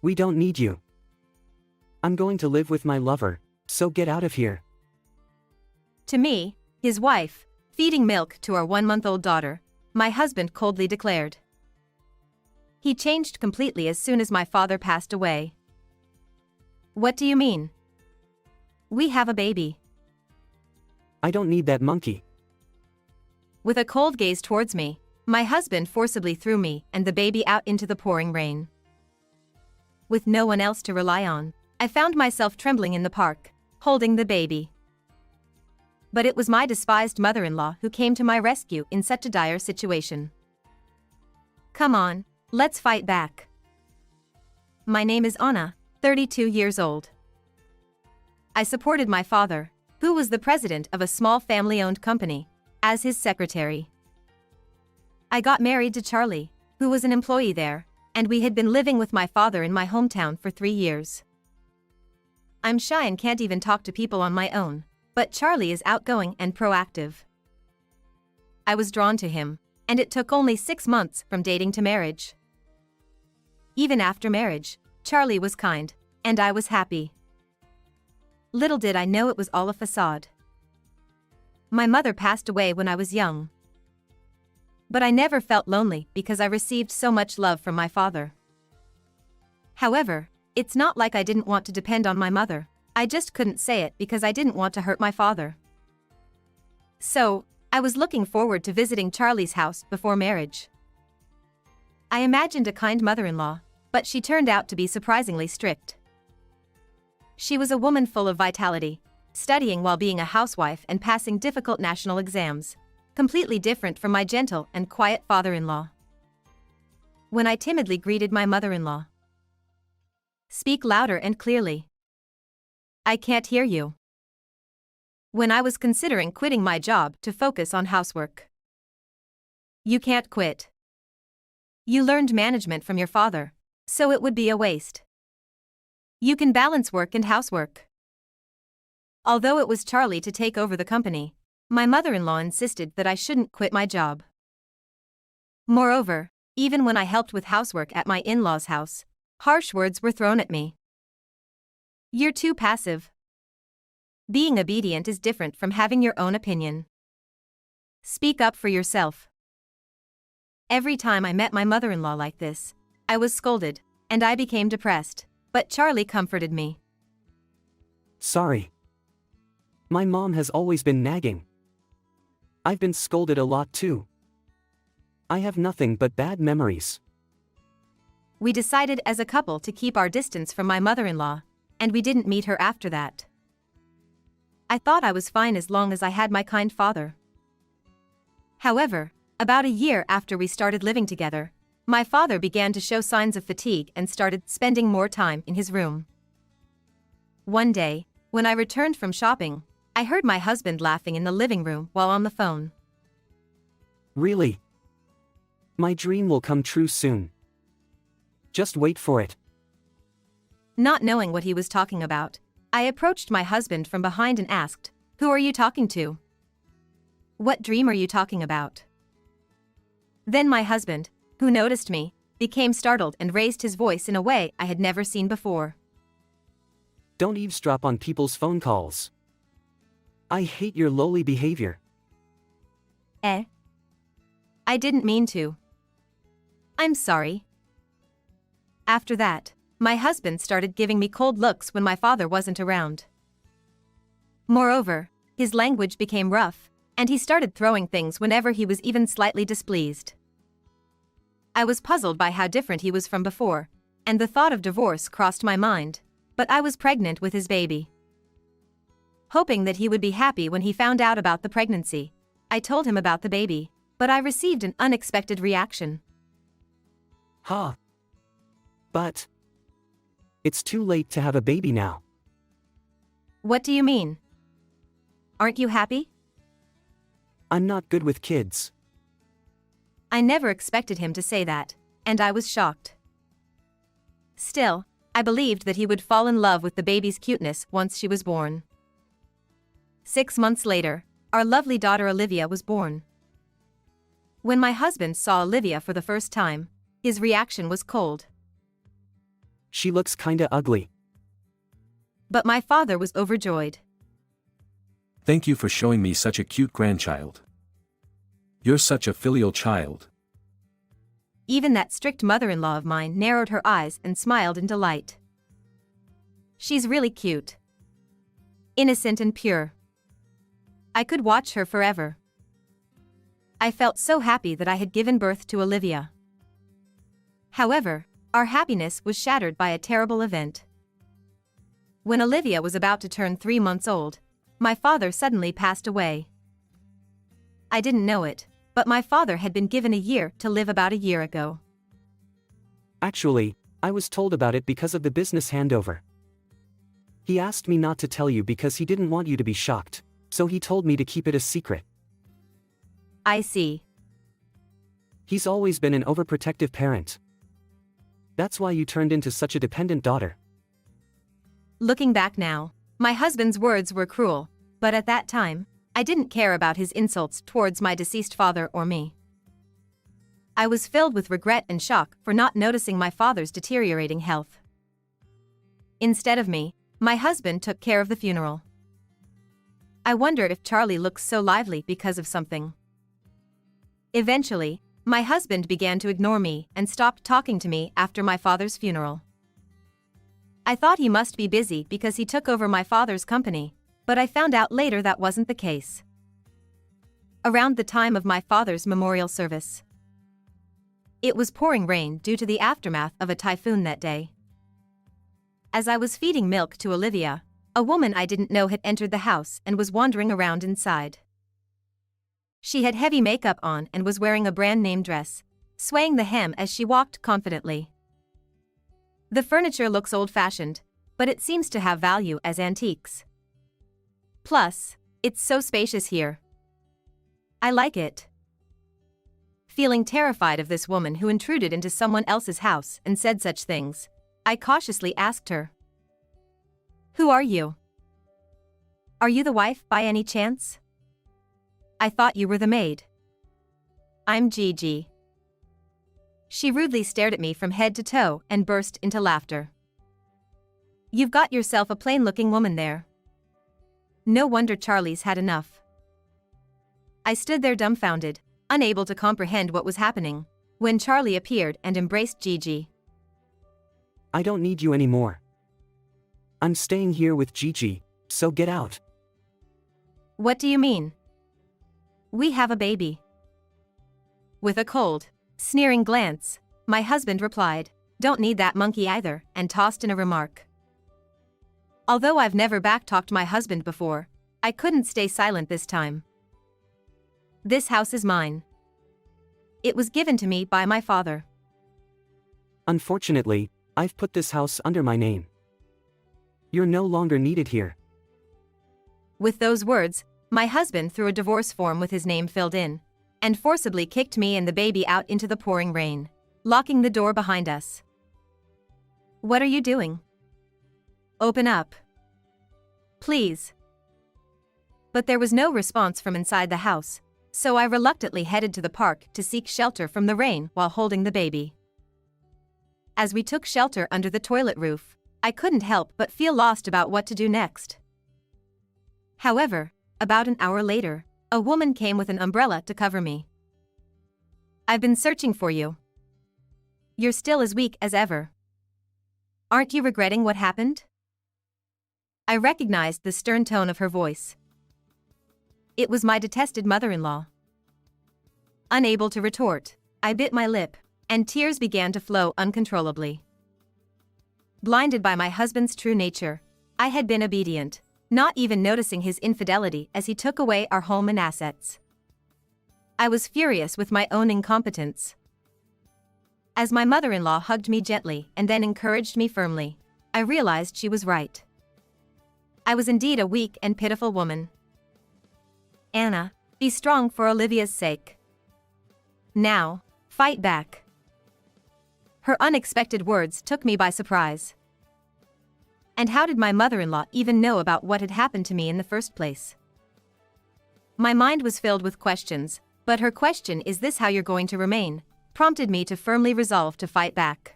We don't need you. I'm going to live with my lover, so get out of here. To me, his wife, feeding milk to our 1-month-old daughter, my husband coldly declared. He changed completely as soon as my father passed away. What do you mean? We have a baby. I don't need that monkey. With a cold gaze towards me, my husband forcibly threw me and the baby out into the pouring rain. With no one else to rely on, I found myself trembling in the park, holding the baby. But it was my despised mother-in-law who came to my rescue in such a dire situation. Come on, let's fight back. My name is Anna, 32 years old. I supported my father, who was the president of a small family-owned company, as his secretary. I got married to Charlie, who was an employee there, and we had been living with my father in my hometown for 3 years. I'm shy and can't even talk to people on my own, but Charlie is outgoing and proactive. I was drawn to him, and it took only 6 months from dating to marriage. Even after marriage, Charlie was kind, and I was happy. Little did I know it was all a facade. My mother passed away when I was young. But I never felt lonely because I received so much love from my father. However, it's not like I didn't want to depend on my mother, I just couldn't say it because I didn't want to hurt my father. So, I was looking forward to visiting Charlie's house before marriage. I imagined a kind mother-in-law, but she turned out to be surprisingly strict. She was a woman full of vitality, studying while being a housewife and passing difficult national exams, completely different from my gentle and quiet father-in-law. When I timidly greeted my mother-in-law. Speak louder and clearly. I can't hear you. When I was considering quitting my job to focus on housework. You can't quit. You learned management from your father, so it would be a waste. You can balance work and housework. Although it was Charlie to take over the company, my mother-in-law insisted that I shouldn't quit my job. Moreover, even when I helped with housework at my in-laws' house, harsh words were thrown at me. You're too passive. Being obedient is different from having your own opinion. Speak up for yourself. Every time I met my mother-in-law like this, I was scolded, and I became depressed, but Charlie comforted me. Sorry. My mom has always been nagging. I've been scolded a lot too. I have nothing but bad memories. We decided as a couple to keep our distance from my mother-in-law, and we didn't meet her after that. I thought I was fine as long as I had my kind father. However, about a year after we started living together, my father began to show signs of fatigue and started spending more time in his room. One day, when I returned from shopping, I heard my husband laughing in the living room while on the phone. Really? My dream will come true soon. Just wait for it. Not knowing what he was talking about, I approached my husband from behind and asked, "Who are you talking to? What dream are you talking about?" Then my husband, who noticed me, became startled and raised his voice in a way I had never seen before. Don't eavesdrop on people's phone calls. I hate your lowly behavior. I didn't mean to. I'm sorry. After that, my husband started giving me cold looks when my father wasn't around. Moreover, his language became rough, and he started throwing things whenever he was even slightly displeased. I was puzzled by how different he was from before, and the thought of divorce crossed my mind, but I was pregnant with his baby. Hoping that he would be happy when he found out about the pregnancy, I told him about the baby, but I received an unexpected reaction. Huh. But it's too late to have a baby now. What do you mean? Aren't you happy? I'm not good with kids. I never expected him to say that, and I was shocked. Still, I believed that he would fall in love with the baby's cuteness once she was born. 6 months later, our lovely daughter Olivia was born. When my husband saw Olivia for the first time, his reaction was cold. She looks kinda ugly. But my father was overjoyed. Thank you for showing me such a cute grandchild. You're such a filial child. Even that strict mother-in-law of mine narrowed her eyes and smiled in delight. She's really cute. Innocent and pure. I could watch her forever. I felt so happy that I had given birth to Olivia. However, our happiness was shattered by a terrible event. When Olivia was about to turn 3 months old, my father suddenly passed away. I didn't know it, but my father had been given a year to live about a year ago. Actually, I was told about it because of the business handover. He asked me not to tell you because he didn't want you to be shocked, so he told me to keep it a secret. I see. He's always been an overprotective parent. That's why you turned into such a dependent daughter. Looking back now, my husband's words were cruel, but at that time, I didn't care about his insults towards my deceased father or me. I was filled with regret and shock for not noticing my father's deteriorating health. Instead of me, my husband took care of the funeral. I wonder if Charlie looks so lively because of something. Eventually, my husband began to ignore me and stopped talking to me after my father's funeral. I thought he must be busy because he took over my father's company, but I found out later that wasn't the case. Around the time of my father's memorial service, it was pouring rain due to the aftermath of a typhoon that day. As I was feeding milk to Olivia, a woman I didn't know had entered the house and was wandering around inside. She had heavy makeup on and was wearing a brand-name dress, swaying the hem as she walked confidently. The furniture looks old-fashioned, but it seems to have value as antiques. Plus, it's so spacious here. I like it. Feeling terrified of this woman who intruded into someone else's house and said such things, I cautiously asked her, "Who are you? Are you the wife by any chance? I thought you were the maid." "I'm Gigi." She rudely stared at me from head to toe and burst into laughter. "You've got yourself a plain-looking woman there. No wonder Charlie's had enough." I stood there dumbfounded, unable to comprehend what was happening, when Charlie appeared and embraced Gigi. I don't need you anymore. I'm staying here with Gigi, so get out. "What do you mean? We have a baby." With a cold, sneering glance, my husband replied, "Don't need that monkey either," and tossed in a remark. Although I've never backtalked my husband before, I couldn't stay silent this time. This house is mine. It was given to me by my father. Unfortunately, I've put this house under my name. You're no longer needed here. With those words, my husband threw a divorce form with his name filled in, and forcibly kicked me and the baby out into the pouring rain, locking the door behind us. "What are you doing? Open up. Please." But there was no response from inside the house, so I reluctantly headed to the park to seek shelter from the rain while holding the baby. As we took shelter under the toilet roof, I couldn't help but feel lost about what to do next. However, about an hour later, a woman came with an umbrella to cover me. "I've been searching for you. You're still as weak as ever. Aren't you regretting what happened?" I recognized the stern tone of her voice. It was my detested mother-in-law. Unable to retort, I bit my lip, and tears began to flow uncontrollably. Blinded by my husband's true nature, I had been obedient, not even noticing his infidelity as he took away our home and assets. I was furious with my own incompetence. As my mother-in-law hugged me gently and then encouraged me firmly, I realized she was right. I was indeed a weak and pitiful woman. "Anna, be strong for Olivia's sake. Now, fight back." Her unexpected words took me by surprise. And how did my mother-in-law even know about what had happened to me in the first place? My mind was filled with questions, but her question, "Is this how you're going to remain?" prompted me to firmly resolve to fight back.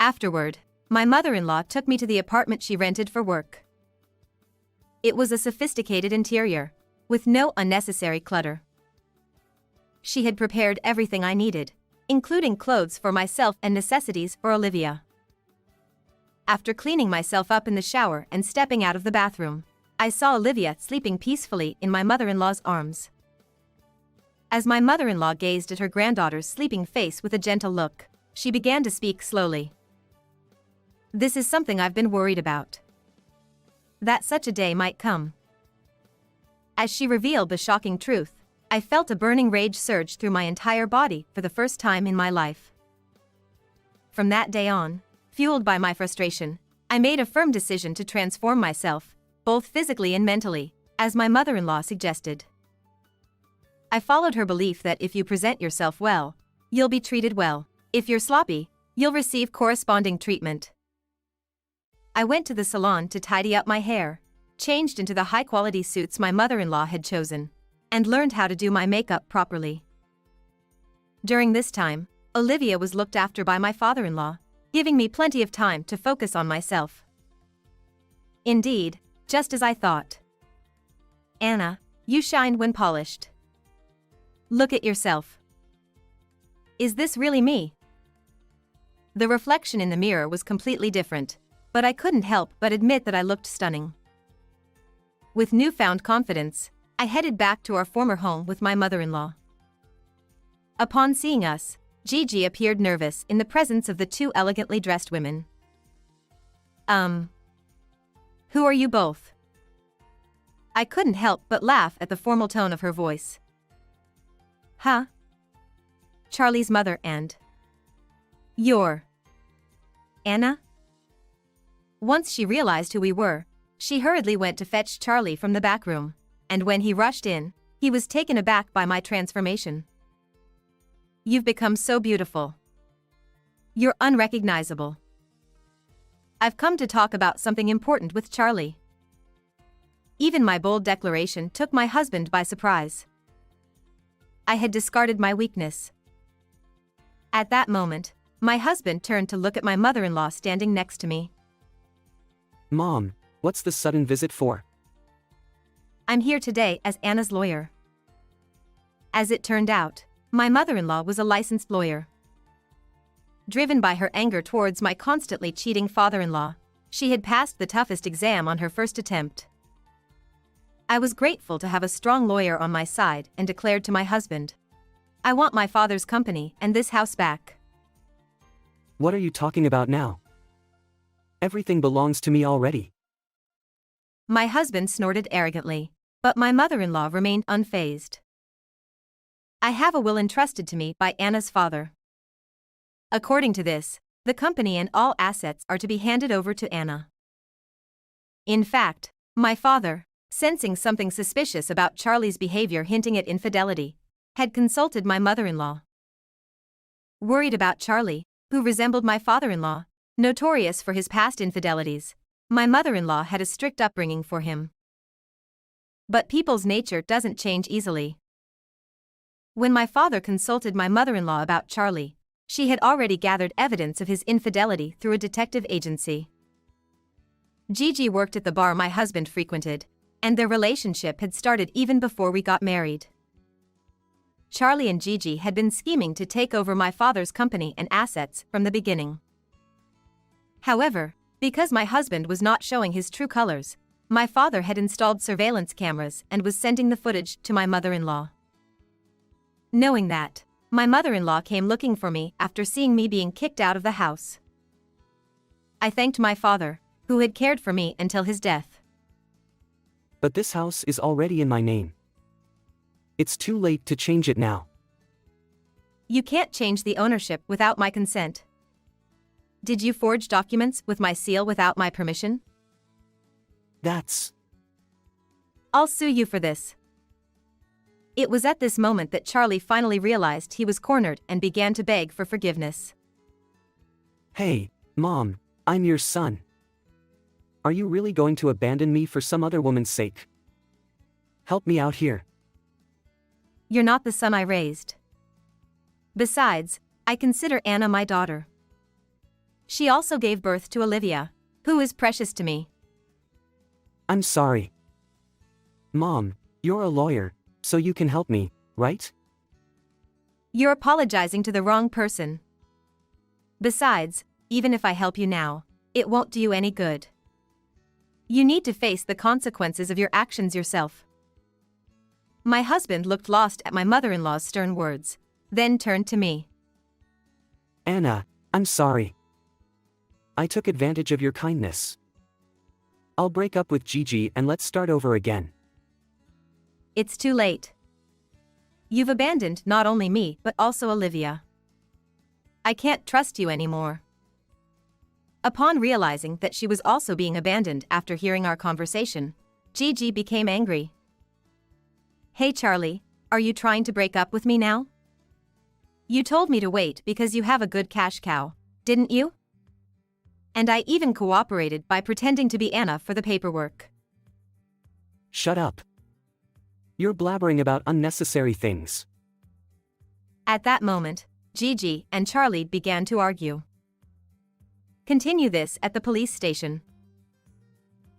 Afterward, my mother-in-law took me to the apartment she rented for work. It was a sophisticated interior, with no unnecessary clutter. She had prepared everything I needed, including clothes for myself and necessities for Olivia. After cleaning myself up in the shower and stepping out of the bathroom, I saw Olivia sleeping peacefully in my mother-in-law's arms. As my mother-in-law gazed at her granddaughter's sleeping face with a gentle look, she began to speak slowly. "This is something I've been worried about. That such a day might come." As she revealed the shocking truth, I felt a burning rage surge through my entire body for the first time in my life. From that day on, fueled by my frustration, I made a firm decision to transform myself, both physically and mentally, as my mother-in-law suggested. I followed her belief that if you present yourself well, you'll be treated well. If you're sloppy, you'll receive corresponding treatment. I went to the salon to tidy up my hair, changed into the high-quality suits my mother-in-law had chosen, and learned how to do my makeup properly. During this time, Olivia was looked after by my father-in-law, giving me plenty of time to focus on myself. Indeed, just as I thought. "Anna, you shine when polished. Look at yourself. Is this really me?" The reflection in the mirror was completely different, but I couldn't help but admit that I looked stunning. With newfound confidence, I headed back to our former home with my mother-in-law. Upon seeing us, Gigi appeared nervous in the presence of the two elegantly dressed women. Who are you both?" I couldn't help but laugh at the formal tone of her voice. "Huh? Charlie's mother and you're Anna?" Once she realized who we were, she hurriedly went to fetch Charlie from the back room, and when he rushed in, he was taken aback by my transformation. "You've become so beautiful. You're unrecognizable. I've come to talk about something important with Charlie." Even my bold declaration took my husband by surprise. I had discarded my weakness. At that moment, my husband turned to look at my mother-in-law standing next to me. "Mom, what's the sudden visit for?" "I'm here today as Anna's lawyer." As it turned out, my mother-in-law was a licensed lawyer. Driven by her anger towards my constantly cheating father-in-law, she had passed the toughest exam on her first attempt. I was grateful to have a strong lawyer on my side and declared to my husband, "I want my father's company and this house back." "What are you talking about now? Everything belongs to me already." My husband snorted arrogantly, but my mother-in-law remained unfazed. "I have a will entrusted to me by Anna's father. According to this, the company and all assets are to be handed over to Anna." In fact, my father, sensing something suspicious about Charlie's behavior hinting at infidelity, had consulted my mother-in-law. Worried about Charlie, who resembled my father-in-law, notorious for his past infidelities, my mother-in-law had a strict upbringing for him. But people's nature doesn't change easily. When my father consulted my mother-in-law about Charlie, she had already gathered evidence of his infidelity through a detective agency. Gigi worked at the bar my husband frequented, and their relationship had started even before we got married. Charlie and Gigi had been scheming to take over my father's company and assets from the beginning. However, because my husband was not showing his true colors, my father had installed surveillance cameras and was sending the footage to my mother-in-law. Knowing that, my mother-in-law came looking for me after seeing me being kicked out of the house. I thanked my father, who had cared for me until his death. "But this house is already in my name. It's too late to change it now." "You can't change the ownership without my consent. Did you forge documents with my seal without my permission?" "That's..." "I'll sue you for this." It was at this moment that Charlie finally realized he was cornered and began to beg for forgiveness. "Hey, Mom, I'm your son. Are you really going to abandon me for some other woman's sake? Help me out here." "You're not the son I raised. Besides, I consider Anna my daughter. She also gave birth to Olivia, who is precious to me. I'm sorry. Mom, you're a lawyer, so you can help me, right? You're apologizing to the wrong person. Besides, even if I help you now, it won't do you any good. You need to face the consequences of your actions yourself. My husband looked lost at my mother-in-law's stern words, then turned to me. Anna, I'm sorry. I took advantage of your kindness. I'll break up with Gigi and let's start over again. It's too late. You've abandoned not only me but also Olivia. I can't trust you anymore. Upon realizing that she was also being abandoned after hearing our conversation, Gigi became angry. Hey Charlie, are you trying to break up with me now? You told me to wait because you have a good cash cow, didn't you? And I even cooperated by pretending to be Anna for the paperwork. Shut up. You're blabbering about unnecessary things. At that moment, Gigi and Charlie began to argue. Continue this at the police station.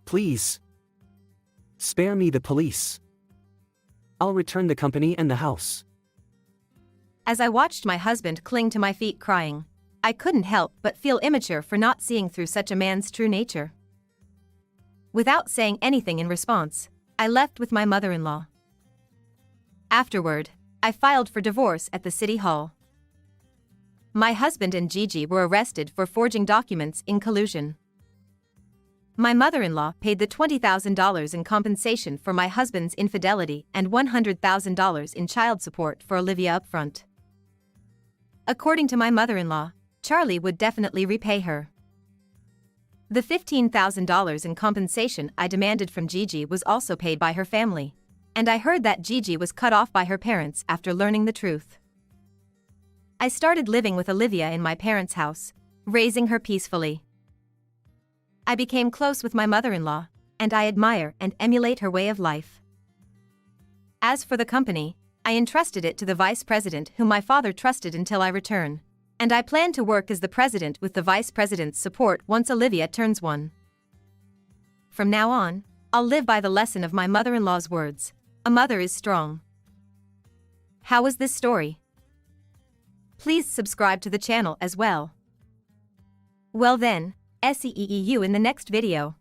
Please. Spare me the police. I'll return the company and the house. As I watched my husband cling to my feet crying, I couldn't help but feel immature for not seeing through such a man's true nature. Without saying anything in response, I left with my mother-in-law. Afterward, I filed for divorce at the city hall. My husband and Gigi were arrested for forging documents in collusion. My mother-in-law paid the $20,000 in compensation for my husband's infidelity and $100,000 in child support for Olivia upfront. According to my mother-in-law, Charlie would definitely repay her. The $15,000 in compensation I demanded from Gigi was also paid by her family, and I heard that Gigi was cut off by her parents after learning the truth. I started living with Olivia in my parents' house, raising her peacefully. I became close with my mother-in-law, and I admire and emulate her way of life. As for the company, I entrusted it to the vice president whom my father trusted until I return, and I plan to work as the president with the vice president's support once Olivia turns 1. From now on, I'll live by the lesson of my mother-in-law's words: a mother is strong. How was this story? Please subscribe to the channel as well. Well then, see you in the next video.